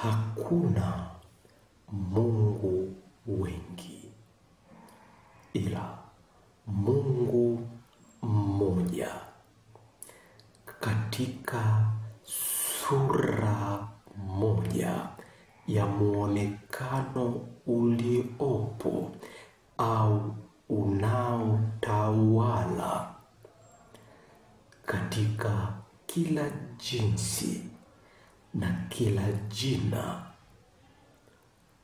hakuna Mungu wengi, ila Mungu mmoja katika sura moja ya muonekano uliopo au unaotawala katika kila jinsi na kila jina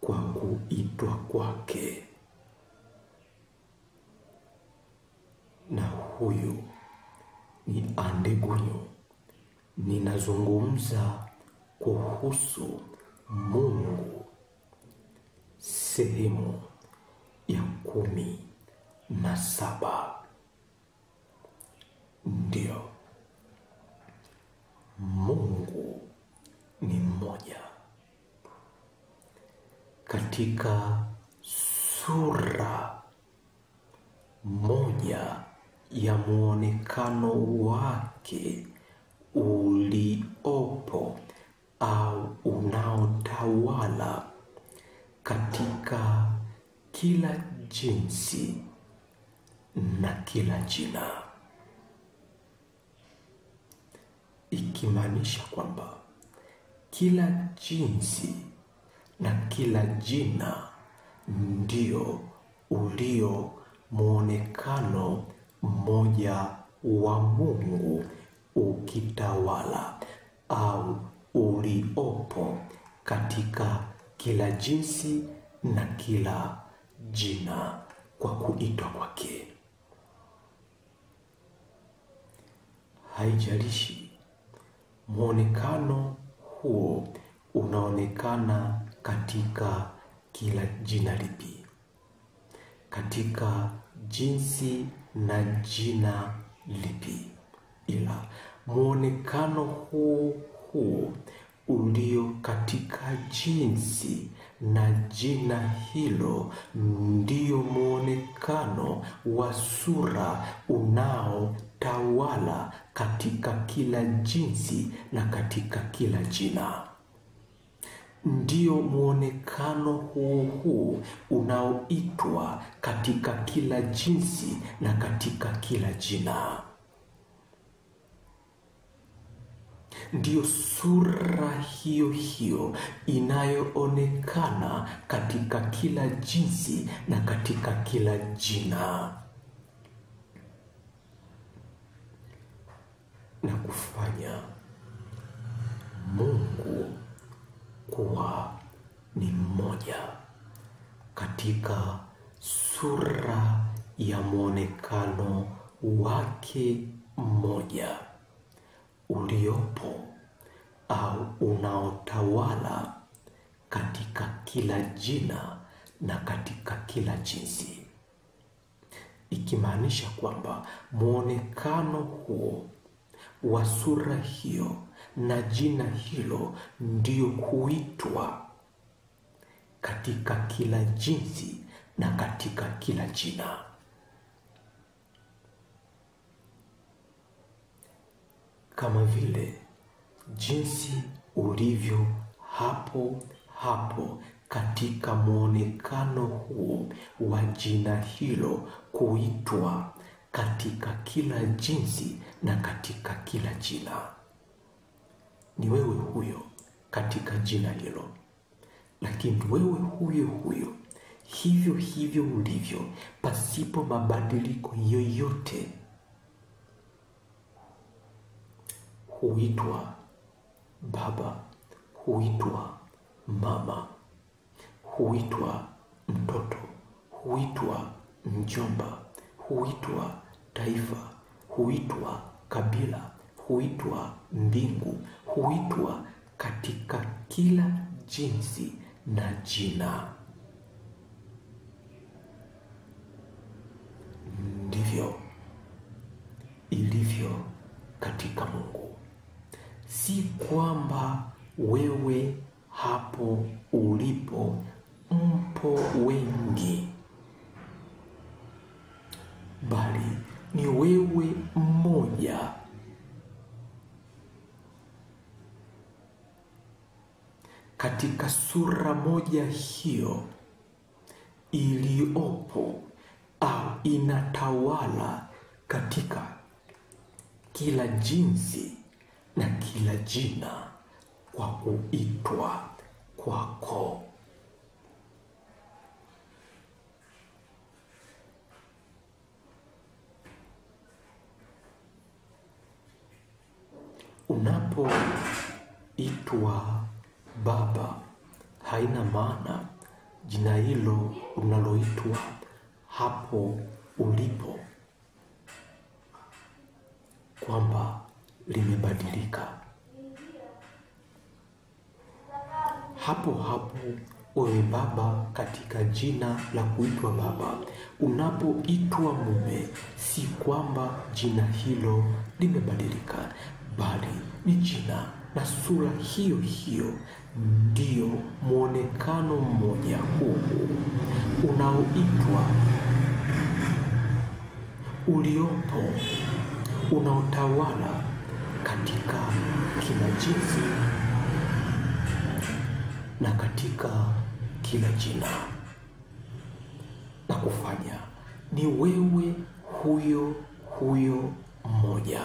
kwa kuitwa kwake. Na huyu ni Andegunyu. Ninazungumza kuhusu Mungu sehemu ya 17. Ndio, Mungu ni mmoja katika sura moja ya muonekano wake uliopo au unaotawala katika kila jinsi na kila jina, ikimaanisha kwamba kila jinsi na kila jina ndio ulio muonekano mmoja wa Mungu ukitawala au uliopo katika kila jinsi na kila jina kwa kuitwa kwake. Haijalishi muonekano huo unaonekana katika kila jina lipi, katika jinsi na jina lipi, ila muonekano huu ulio katika jinsi na jina hilo ndio muonekano wa sura unaotawala katika kila jinsi na katika kila jina. Ndio muonekano huu unaoitwa katika kila jinsi na katika kila jina. Ndiyo sura hiyo inayoonekana katika kila jinsi na katika kila jina, na kufanya Mungu kuwa ni mmoja katika sura ya muonekano wake mmoja uliopo au unaotawala katika kila jina na katika kila jinsi, ikimaanisha kwamba muonekano huo wa sura hiyo na jina hilo ndio huitwa katika kila jinsi na katika kila jina. Kama vile jinsi ulivyo hapo katika muonekano huo wa jina hilo kuitwa katika kila jinsi na katika kila jina, ni wewe huyo katika jina hilo, lakini wewe huyo hivyo ulivyo pasipo mabadiliko yoyote, huitwa baba, huitwa mama, huitwa mtoto, huitwa mjomba, huitwa taifa, huitwa kabila, huitwa mbingu, huitwa katika kila jinsi na jina. Ndivyo ilivyo katika Mungu. Si kwamba wewe hapo ulipo mpo wengi, bali ni wewe mmoja katika sura moja hiyo iliyopo au inatawala katika kila jinsi na kila jina kwa kuitwa kwako. Unapoitwa Baba, haina maana jina hilo unaloitwa hapo ulipo kwamba limebadilika. Hapo hapo wewe baba katika jina la kuitwa baba. Unapoitwa mume, si kwamba jina hilo limebadilika, bali ni jina na sura hiyo hiyo, ndio muonekano mmoja huu unaoitwa, uliopo, unaotawala katika kila jinsi na katika kila jina, na kufanya ni wewe huyo huyo mmoja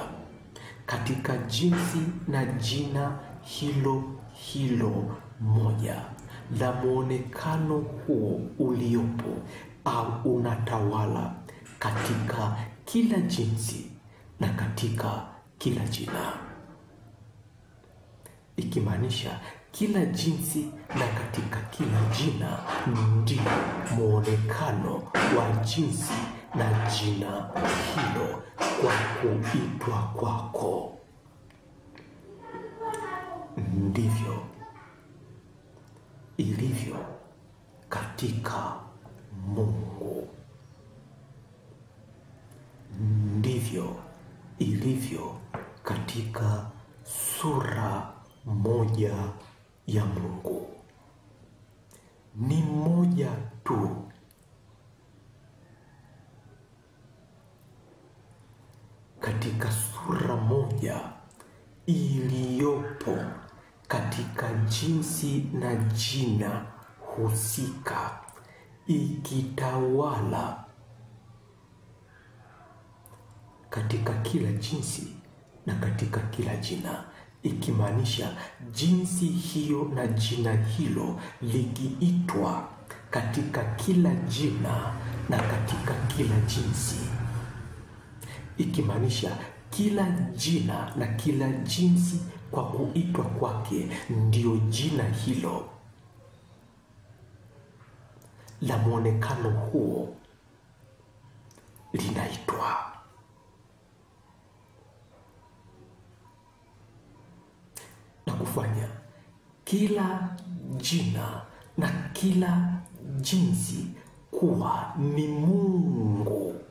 katika jinsi na jina hilo hilo moja la muonekano huo uliopo au unatawala katika kila jinsi na katika kila jina, ikimaanisha kila jinsi na katika kila jina ndio muonekano wa jinsi na jina hilo kwa kuitwa kwako. Ndivyo ilivyo katika Mungu, ndivyo ilivyo katika sura moja ya Mungu. Ni moja tu, katika sura moja iliyopo katika jinsi na jina husika, ikitawala katika kila jinsi na katika kila jina, ikimaanisha jinsi hiyo na jina hilo likiitwa katika kila jina na katika kila jinsi, ikimaanisha kila jina na kila jinsi kwa kuitwa kwake ndio jina hilo la muonekano huo linaitwa. Na kufanya kila jina na kila jinsi kuwa ni Mungu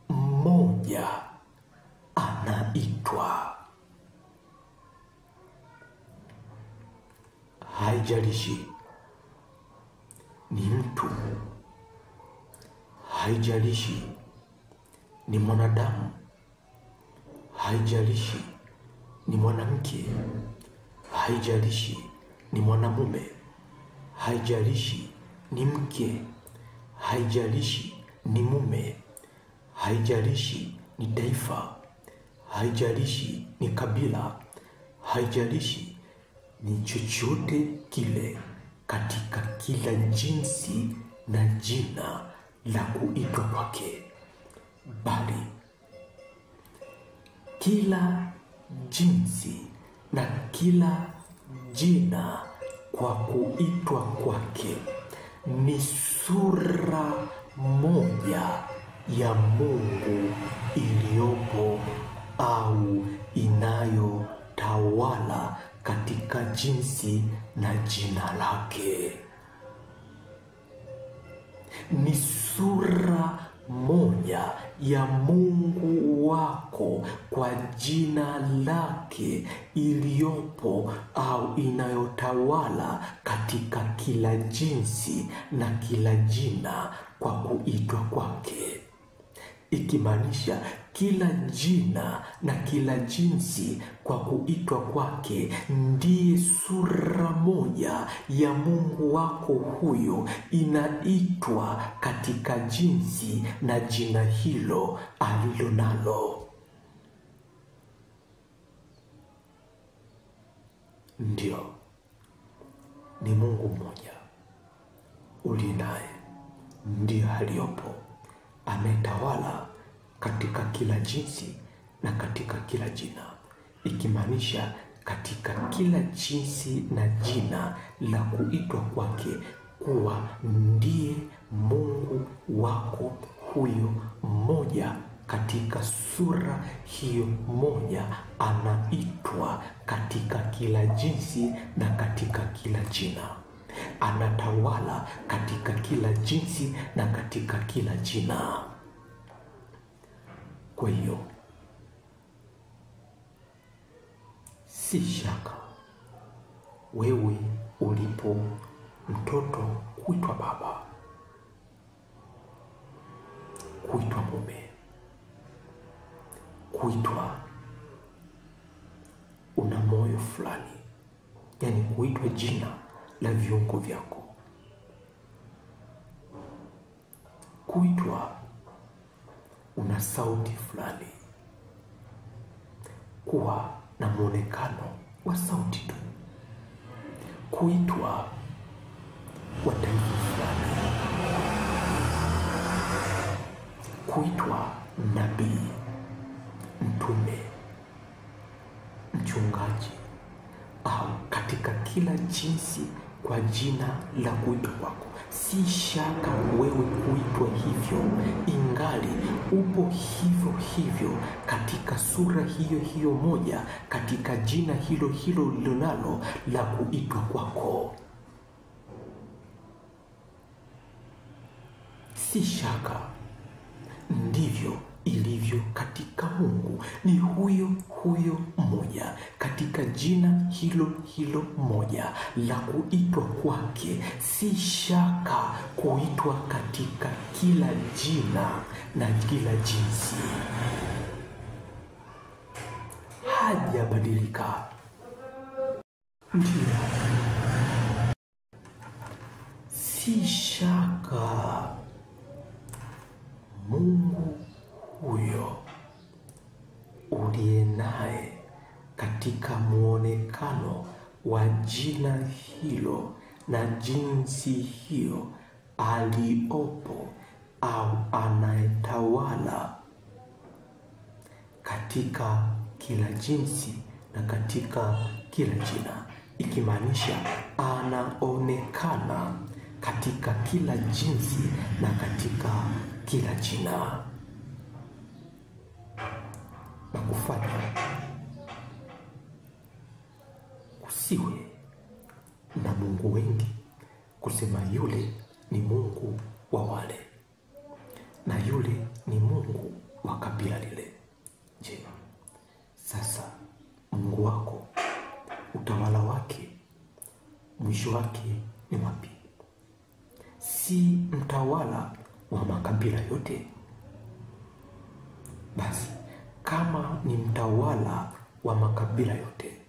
mmoja anaitwa. Haijalishi ni mtu, haijalishi ni mwanadamu, haijalishi ni mwanamke, haijalishi ni mwanamume, haijalishi ni mke, haijalishi ni mume, haijalishi ni taifa, haijalishi ni kabila, haijalishi ni chochote kile katika kila jinsi na jina la kuitwa kwake, bali kila jinsi na kila jina kwa kuitwa kwake ni sura moja ya Mungu iliyopo au inayotawala katika jinsi na jina lake. Ni sura moja ya Mungu wako kwa jina lake iliyopo au inayotawala katika kila jinsi na kila jina kwa kuitwa kwake, ikimaanisha kila jina na kila jinsi kwa kuitwa kwake ndiye sura moja ya Mungu wako huyo inaitwa katika jinsi na jina hilo alilo nalo. Ndio, ni Mungu mmoja uliye naye, ndiye aliyopo, ametawala katika kila jinsi na katika kila jina, ikimaanisha katika kila jinsi na jina la kuitwa kwake, kuwa ndiye Mungu wako huyo mmoja. Katika sura hiyo moja anaitwa katika kila jinsi na katika kila jina, anatawala katika kila jinsi na katika kila jina. Kwa hiyo si shaka wewe ulipo mtoto kuitwa baba, kuitwa mume, kuitwa una moyo fulani, yani kuitwa jina la viungo vyako, kuitwa una sauti fulani, kuwa na muonekano wa sauti tu, kuitwa wa taifa fulani, kuitwa nabii, mtume, mchungaji, au katika kila jinsi kwa jina la kuitwa kwako. Si shaka wewe kuitwa hivyo, ingali upo hivyo hivyo katika sura hiyo hiyo moja, katika jina hilo hilo lilonalo la kuitwa kwako. Si shaka ndivyo ilivyo katika Mungu, ni huyo huyo mmoja katika jina hilo hilo moja la kuitwa kwake. Si shaka kuitwa katika kila jina na kila jinsi, hajabadilika. Ndio, si shaka Mungu huyo uliye naye katika muonekano wa jina hilo na jinsi hiyo aliopo au anayetawala katika kila jinsi na katika kila jina, ikimaanisha anaonekana katika kila jinsi na katika kila jina, na kufanya kusiwe na Mungu wengi, kusema yule ni Mungu wa wale na yule ni Mungu wa kabila lile. Je, sasa Mungu wako, utawala wake mwisho wake ni wapi? Si mtawala wa makabila yote? Basi kama ni mtawala wa makabila yote,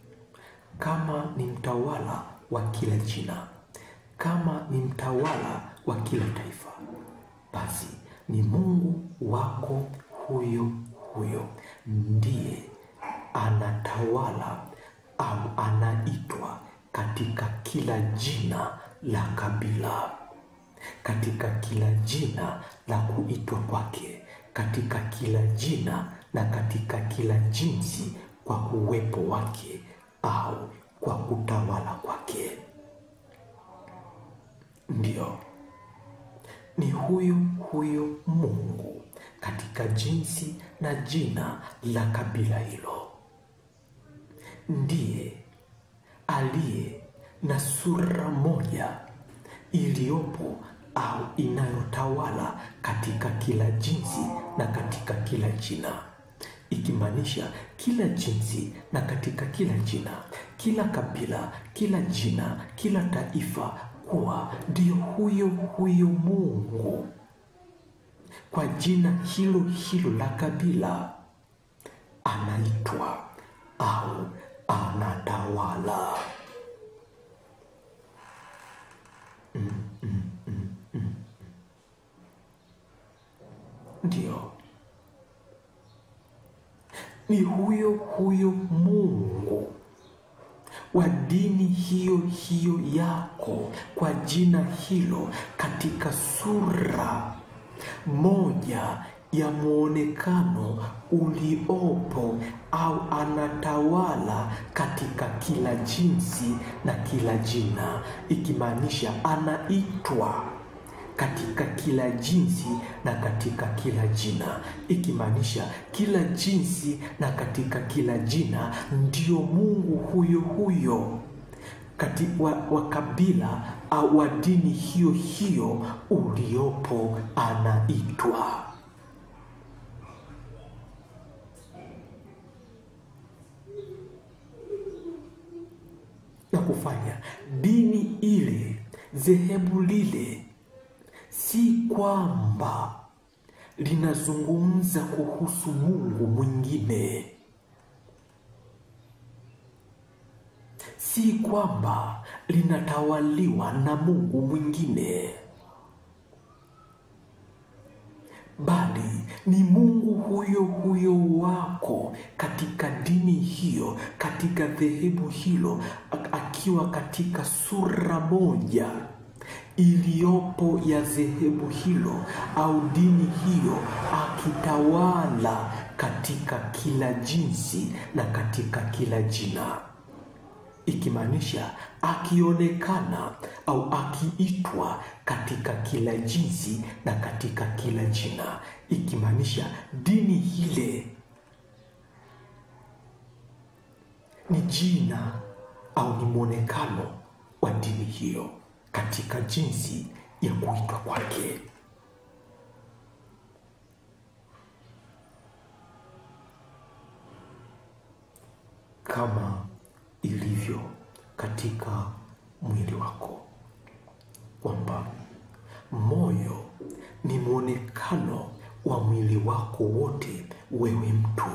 kama ni mtawala wa kila jina, kama ni mtawala wa kila taifa, basi ni Mungu wako huyo huyo ndiye anatawala au anaitwa katika kila jina la kabila, katika kila jina la kuitwa kwake, katika kila jina na katika kila jinsi, kwa uwepo wake au kwa kutawala kwake. Ndio, ni huyo huyo Mungu katika jinsi na jina la kabila hilo, ndiye aliye na sura moja iliyopo au inayotawala katika kila jinsi na katika kila jina, ikimaanisha kila jinsi na katika kila jina, kila kabila, kila jina, kila taifa, kuwa ndio huyo huyo Mungu kwa jina hilo hilo la kabila anaitwa au anatawala. ndio, ni huyo huyo Mungu wa dini hiyo hiyo yako kwa jina hilo, katika sura moja ya muonekano uliopo, au anatawala katika kila jinsi na kila jina, ikimaanisha anaitwa katika kila jinsi na katika kila jina, ikimaanisha kila jinsi na katika kila jina ndio Mungu huyo huyo wa kabila au wa dini hiyo hiyo uliopo anaitwa. Na kufanya dini ile, dhehebu lile, si kwamba linazungumza kuhusu Mungu mwingine, si kwamba linatawaliwa na Mungu mwingine, bali ni Mungu huyo huyo wako katika dini hiyo, katika dhehebu hilo, akiwa katika sura moja iliyopo ya dhehebu hilo au dini hiyo, akitawala katika kila jinsi na katika kila jina, ikimaanisha akionekana au akiitwa katika kila jinsi na katika kila jina, ikimaanisha dini ile ni jina au ni muonekano wa dini hiyo katika jinsi ya kuitwa kwake. Kama ilivyo katika mwili wako, kwamba moyo ni muonekano wa mwili wako wote, wewe mtu,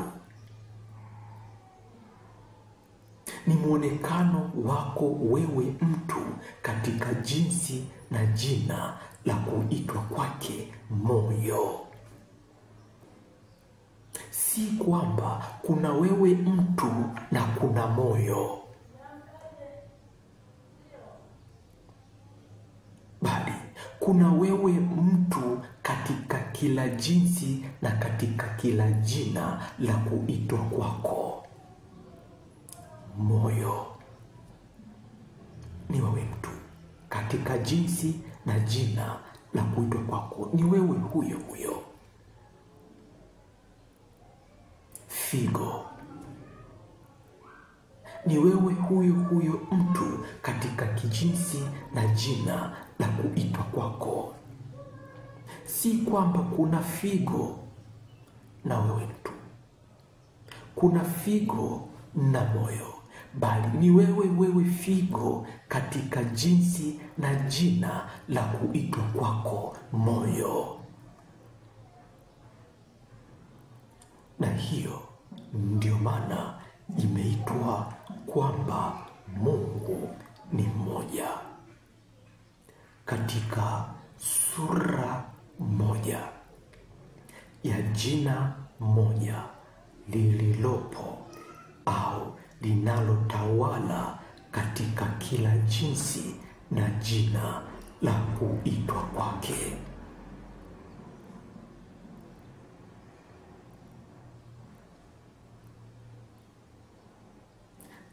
ni muonekano wako wewe mtu katika jinsi na jina la kuitwa kwake moyo. Si kwamba kuna wewe mtu na kuna moyo, bali kuna wewe mtu katika kila jinsi na katika kila jina la kuitwa kwako moyo. Ni wewe mtu katika jinsi na jina la kuitwa kwako, ni wewe huyo huyo. Figo, ni wewe huyo huyo mtu katika kijinsi na jina la kuitwa kwako. Si kwamba kuna figo na wewe mtu, kuna figo na moyo, bali ni wewe figo katika jinsi na jina la kuitwa kwako moyo. Na hiyo ndio maana imeitwa kwamba Mungu ni mmoja katika sura moja ya jina moja lililopo au linalotawala katika kila jinsi na jina la kuitwa kwake.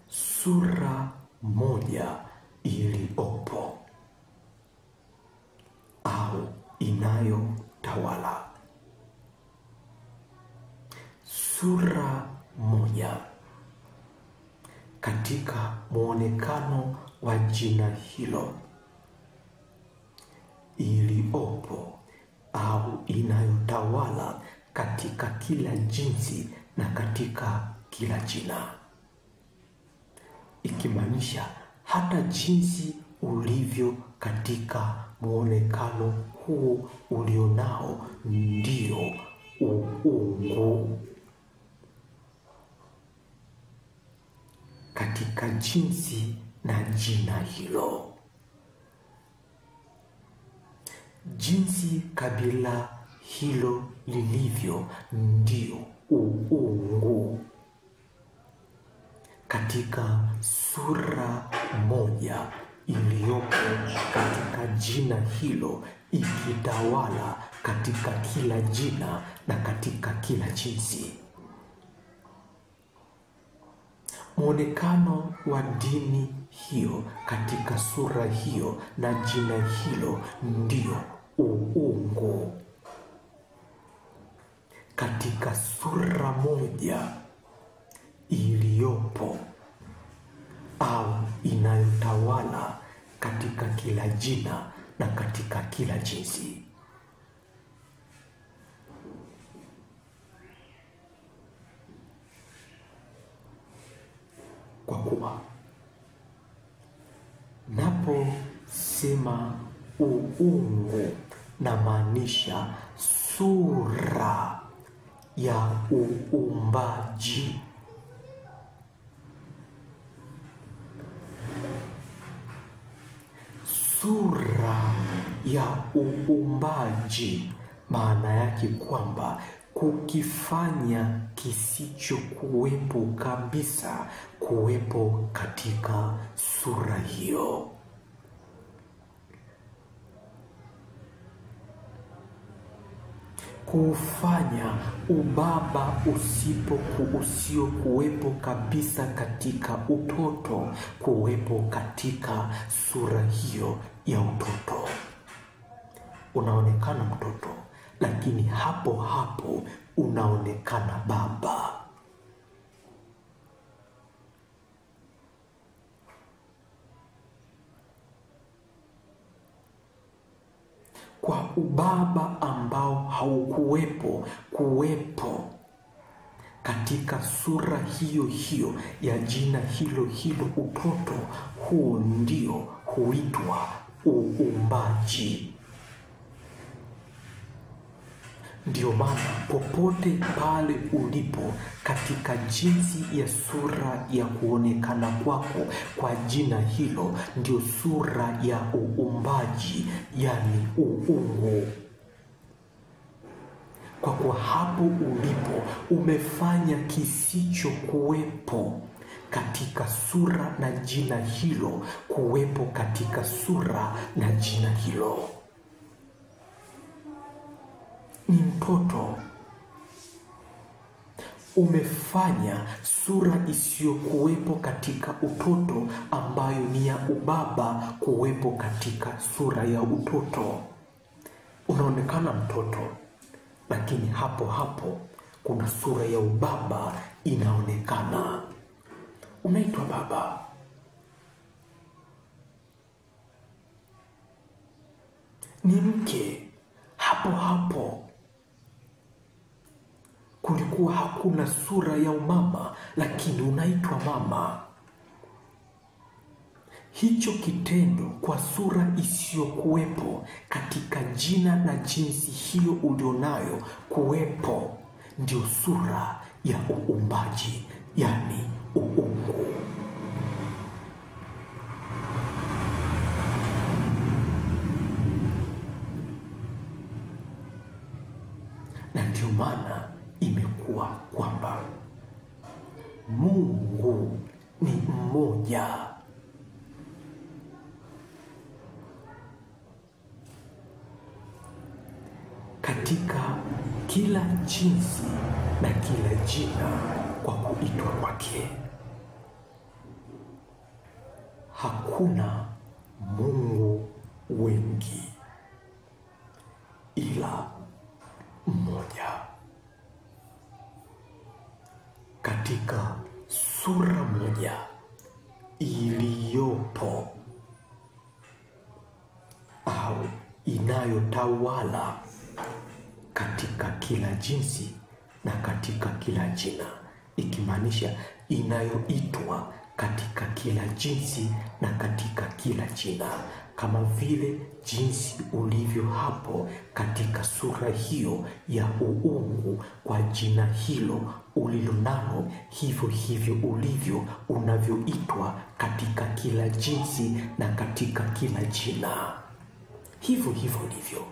Sura moja iliyopo au inayotawala. Sura moja katika muonekano wa jina hilo, iliyopo au inayotawala katika kila jinsi na katika kila jina, ikimaanisha hata jinsi ulivyo katika muonekano huu ulionao ndio uungu katika jinsi na jina hilo. Jinsi kabila hilo lilivyo ndio uungu. Katika sura moja iliyopo katika jina hilo, ikitawala katika kila jina na katika kila jinsi. Muonekano wa dini hiyo katika sura hiyo na jina hilo ndio uungu. Katika sura moja iliyopo au inayotawala katika kila jina na katika kila jinsi. Kwa kuwa naposema uungu na maanisha sura ya uumbaji. Sura ya uumbaji maana yake kwamba kukifanya kisichokuwepo kabisa kuwepo katika sura hiyo. Kufanya ubaba usiokuwepo kabisa katika utoto kuwepo katika sura hiyo ya utoto. Unaonekana mtoto, lakini hapo hapo unaonekana baba. Kwa ubaba ambao haukuwepo kuwepo katika sura hiyo hiyo ya jina hilo hilo utoto, huo ndio huitwa uumbaji. Ndio maana popote pale ulipo katika jinsi ya sura ya kuonekana kwako kwa jina hilo ndio sura ya uumbaji, yani uungu. Kwa kuwa hapo ulipo umefanya kisicho kuwepo katika sura na jina hilo kuwepo katika sura na jina hilo. Ni mtoto, umefanya sura isiyokuwepo katika utoto ambayo ni ya ubaba kuwepo katika sura ya utoto. Unaonekana mtoto, lakini hapo hapo kuna sura ya ubaba inaonekana. Unaitwa baba. Ni mke, hapo hapo kulikuwa hakuna sura ya umama, lakini unaitwa mama. Hicho kitendo kwa sura isiyokuwepo katika jina na jinsi hiyo ulionayo kuwepo ndio sura ya uumbaji, yani uungu. Na ndio maana imekuwa kwamba Mungu ni mmoja. Katika kila jinsi na kila jina kwa kuitwa kwake. Hakuna Mungu wengi ila mmoja. Katika sura moja iliyopo au inayotawala katika kila jinsi na katika kila jina, ikimaanisha inayoitwa katika kila jinsi na katika kila jina, kama vile jinsi ulivyo hapo katika sura hiyo ya uungu kwa jina hilo ulilonalo, hivyo hivyo ulivyo unavyoitwa katika kila jinsi na katika kila jina. Hivyo hivyo ulivyo.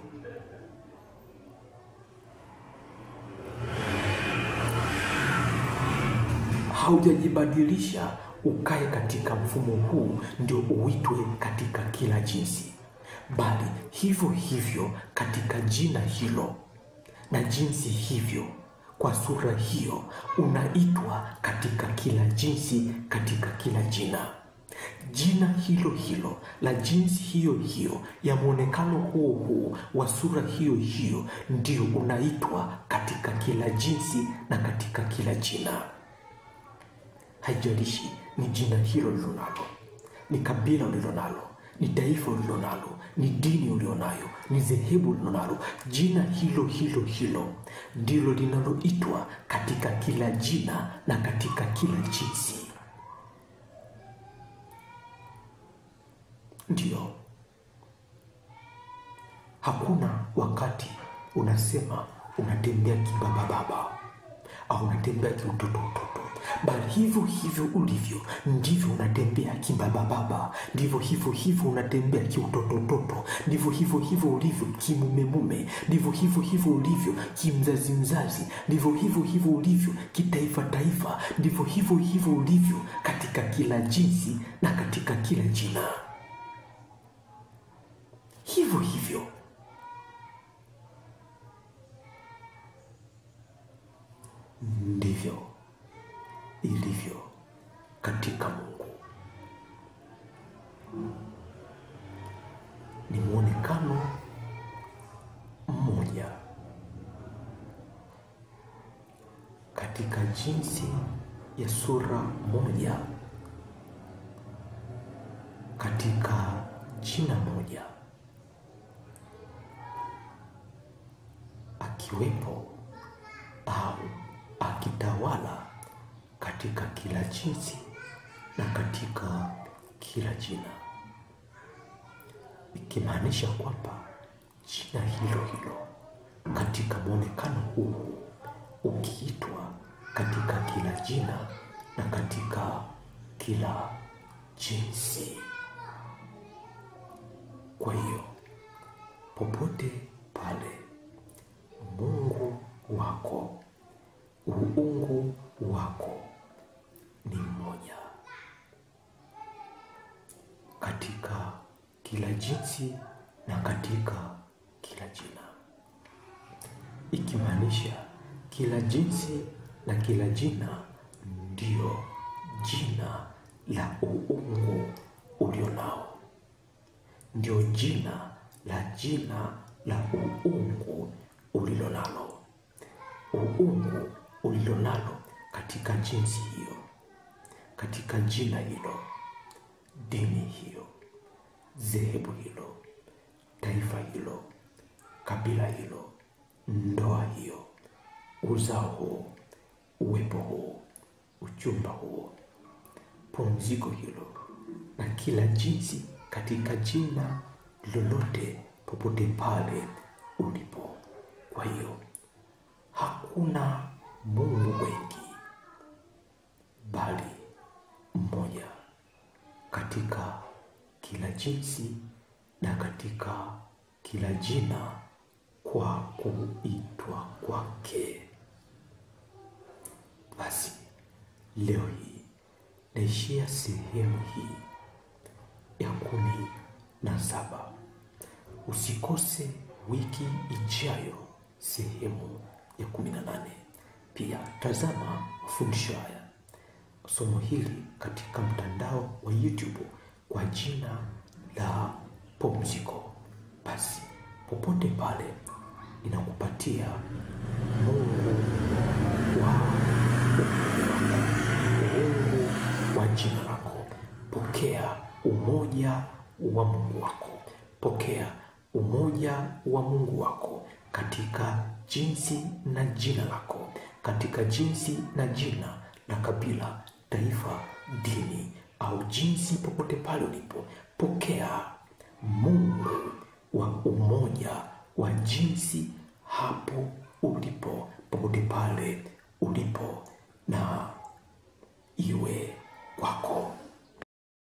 haujajibadilisha ukae katika mfumo huu ndio uitwe katika kila jinsi, bali hivyo hivyo katika jina hilo na jinsi hivyo, kwa sura hiyo unaitwa katika kila jinsi, katika kila jina. Jina hilo hilo la jinsi hiyo hiyo ya muonekano huo huo wa sura hiyo hiyo ndio unaitwa katika kila jinsi na katika kila jina. Haijalishi ni jina hilo ulilonalo, ni kabila ulilonalo, ni taifa ulilonalo, ni dini ulionayo, ni dhehebu ulilonalo, jina hilo hilo hilo ndilo linaloitwa katika kila jina na katika kila jinsi. Ndio, hakuna wakati unasema unatembea kibaba au unatembea kiutoto, bali hivyo hivyo ulivyo ndivyo unatembea kibaba, ndivyo hivyo hivyo unatembea kiutoto, ndivyo hivyo hivyo ulivyo kimume, ndivyo hivyo hivyo ulivyo kimzazi, ndivyo hivyo hivyo ulivyo kitaifa, ndivyo hivyo hivyo ulivyo katika kila jinsi na katika kila jina. Hivyo hivyo ndivyo ilivyo katika Mungu. Ni muonekano mmoja katika jinsi ya sura moja, katika jina moja, akiwepo au akitawala katika kila jinsi na katika kila jina, ikimaanisha kwamba jina hilo hilo katika muonekano huu ukiitwa katika kila jina na katika kila jinsi. Kwa hiyo popote pale Mungu wako, uungu wako ni mmoja katika kila jinsi na katika kila jina, ikimaanisha kila jinsi na kila jina ndio jina la uungu ulionao, ndio jina la uungu ulilonalo, uungu ulilonalo katika jinsi hiyo, katika jina hilo, dini hiyo, dhehebu hilo, taifa hilo, kabila hilo, ndoa hiyo, uzao huo, uwepo huo, uchumba huo, pumziko hilo, na kila jinsi katika jina lolote popote pale ulipo. Kwa hiyo hakuna Mungu wengi, bali mmoja katika kila jinsi na katika kila jina kwa kuitwa kwake. Basi leo hii naishia sehemu hii ya 17. Usikose wiki ijayo sehemu ya 18. Pia tazama mafundisho haya, somo hili katika mtandao wa YouTube kwa jina la Pumziko. Basi popote pale inakupatia Mungu wa Mungu wa jina lako. Pokea umoja wa Mungu wako. Pokea umoja wa Mungu wako katika jinsi na jina lako, katika jinsi na jina la kabila, taifa, dini au jinsi popote pale ulipo. Pokea Mungu wa umoja wa jinsi hapo ulipo, popote pale ulipo, na iwe kwako.